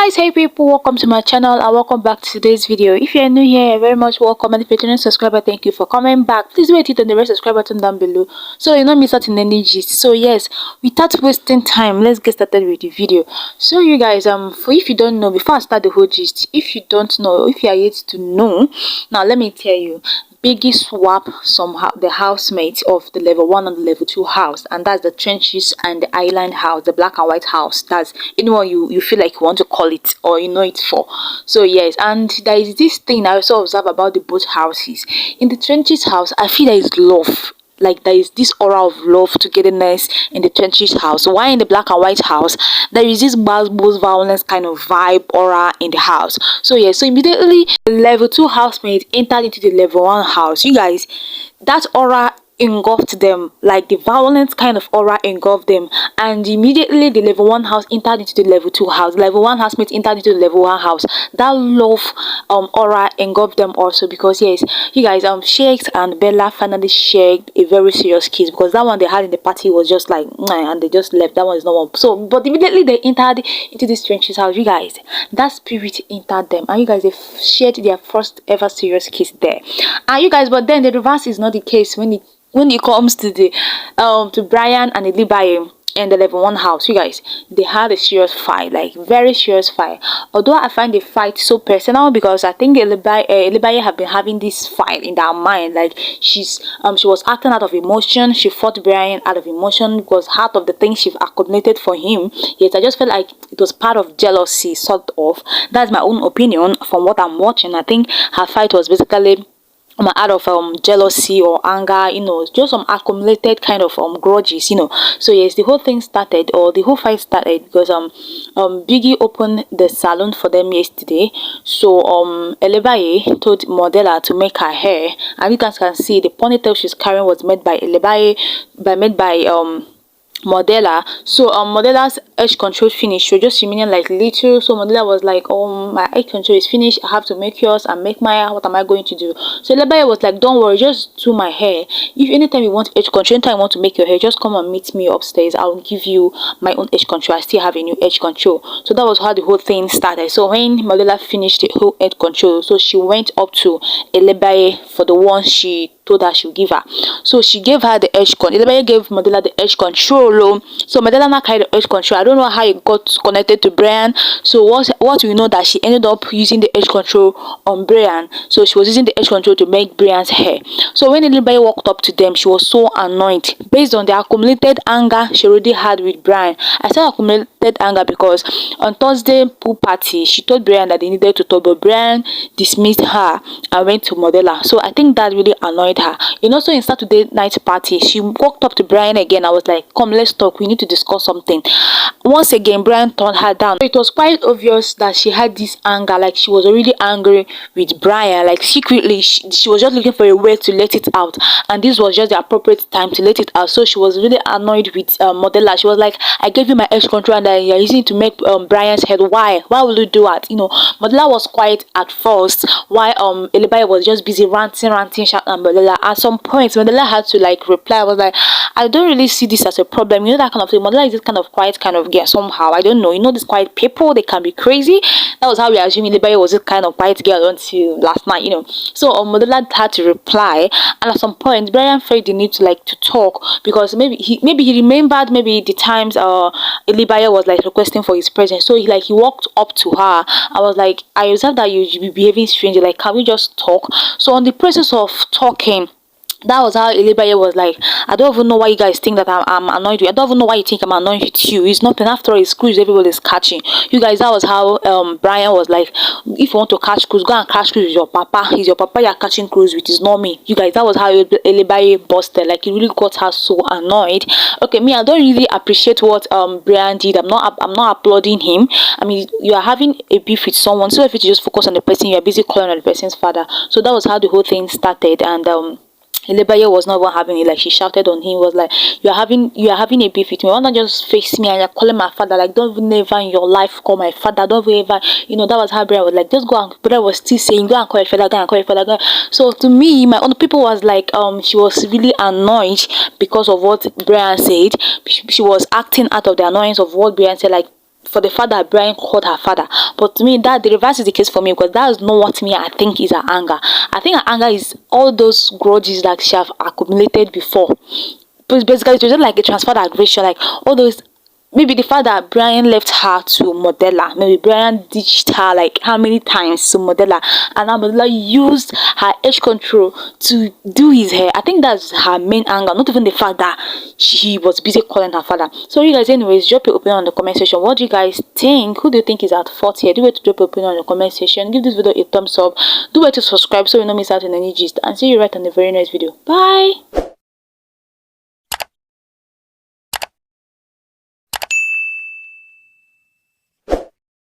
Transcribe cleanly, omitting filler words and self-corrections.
Guys, hey people, welcome to my channel and welcome back to today's video. If you're new here, you're very much welcome, and if you're a returning subscriber, thank you for coming back. Please wait it on the red subscribe button down below so you don't miss out in any gist. So yes, without wasting time, let's get started with the video. So you guys, for if you don't know, before I start the whole gist, if you don't know, if you are yet to know, now let me tell you. Biggie swap the housemates of the level 1 and the level 2 house, and that's the trenches and the island house, the black and white house. That's anyone you feel like you want to call it or you know it for. So yes, and there is this thing I also observe about the both houses. In the trenches house, I feel there is love. Like there is this aura of love, togetherness in the trenches house. While in the black and white house, there is this bad violence kind of vibe aura in the house. So yeah, so immediately the level 2 housemate entered into the level 1 house. You guys, that aura engulfed them, like the violence kind of aura engulfed them, and immediately the level 1 house entered into the level 2 house. Level 1 housemate entered into the level 1 house. That love aura engulfed them also, because yes, you guys, SHEGGZ and Bella finally shared a very serious kiss, because that one they had in the party was just like and they just left. That one is not one. So but immediately they entered into this trenches house, you guys, that spirit entered them, and you guys, they shared their first ever serious kiss there. And you guys, but then the reverse is not the case when it comes to the to BRYANN and ILEBAYE in the level 1 house. You guys, they had a serious fight, like very serious fight. Although I find the fight so personal, because I think ILEBAYE have been having this fight in their mind, like she was acting out of emotion. She fought BRYANN out of emotion because half of the things she accumulated for him. Yet I just felt like it was part of jealousy, sort of. That's my own opinion from what I'm watching. I think her fight was basically out of jealousy or anger, you know, just some accumulated kind of grudges, you know. So yes, the whole thing started, or the whole fight started, because Biggie opened the salon for them yesterday. So ILEBAYE told Modella to make her hair, and you guys can see the ponytail she's carrying was made by ILEBAYE, made by Modella. So Modella's edge control finish, so just remaining like little. So Modella was like, oh, my edge control is finished, I have to make yours and make mine. What am I going to do? So ILEBAYE was like, don't worry, just do my hair. If anytime you want edge control, anytime you want to make your hair, just come and meet me upstairs, I'll give you my own edge control. I still have a new edge control. So that was how the whole thing started. So when Modella finished the whole edge control, so she went up to ILEBAYE for the one she told her she would give her. So she gave her the edge control. ILEBAYE gave Modella the edge control. So Modella now carried the edge control. I don't know how it got connected to BRYANN. So what we know that she ended up using the edge control on BRYANN. So she was using the edge control to make BRYANN's hair. So when ILEBAYE walked up to them, she was so annoyed based on the accumulated anger she already had with BRYANN. I said accumulated anger because on Thursday pool party, she told BRYANN that they needed to talk, but BRYANN dismissed her and went to Modella. So I think that really annoyed her. You know, so in Saturday night party, she walked up to BRYANN again. I was like, come, let's talk, we need to discuss something. Once again, BRYANN turned her down. It was quite obvious that she had this anger, like she was already angry with BRYANN, like secretly she was just looking for a way to let it out, and this was just the appropriate time to let it out. So she was really annoyed with Modella. She was like, I gave you my edge control and you're using it to make BRYANN's head. Why will you do that? You know, Modella was quiet at first while ILEBAYE was just busy ranting, shouting at Modella. At some point Modella had to like reply. I was like, I don't really see this as a problem, you know, that kind of thing. Modella is this kind of quiet kind of girl somehow. I don't know, you know, these quiet people, they can be crazy. That was how we assumed ILEBAYE was this kind of quiet girl until last night, you know. So Modella had to reply, and at some point BRYANN felt the need to talk, because maybe he remembered maybe the times ILEBAYE was like requesting for his presence. So he walked up to her. I was like, I observed that you be behaving strangely, like, can we just talk? So on the process of talking, that was how ILEBAYE was like, I don't even know why you guys think that I'm annoyed with you. I don't even know why you think I'm annoyed with you. It's nothing. After all, it's cruise everybody's catching. You guys, that was how BRYANN was like, if you want to catch cruise, go and catch cruise with your papa. He's your papa you're catching cruise with, it's not me. You guys, that was how ILEBAYE busted. Like, it really got her so annoyed. Okay, me, I don't really appreciate what BRYANN did. I'm not applauding him. I mean, you are having a beef with someone, so if you just focus on the person, you're busy calling on the person's father. So that was how the whole thing started. And ILEBAYE was not even having it. Like, she shouted on him, was like, you are having a beef with me. Why not just face me and you're calling my father? Like, don't even ever in your life call my father. Don't ever, you know. That was how BRYANN was like, just go. And BRYANN was still saying, go and call your father, go and call your father, go. So to me, my own people was like, she was really annoyed because of what BRYANN said. She was acting out of the annoyance of what BRYANN said, like, for the fact that Bryan called her father. But to me, that the reverse is the case for me, because that is not what me I think is her anger. I think her anger is all those grudges that she have accumulated before. But basically, it was just like a transferred aggression, like all those. Maybe the fact that Bryan left her to Modella. Maybe Bryan ditched her like how many times to Modella, and now Modella used her edge control to do his hair. I think that's her main anger, not even the fact that she was busy calling her father. So you guys, anyways, drop your opinion on the comment section. What do you guys think? Who do you think is at fault here? Do wait to drop your opinion on the comment section. Give this video a thumbs up. Do wait to subscribe so you don't miss out on any gist. And see you right on the very next video. Bye.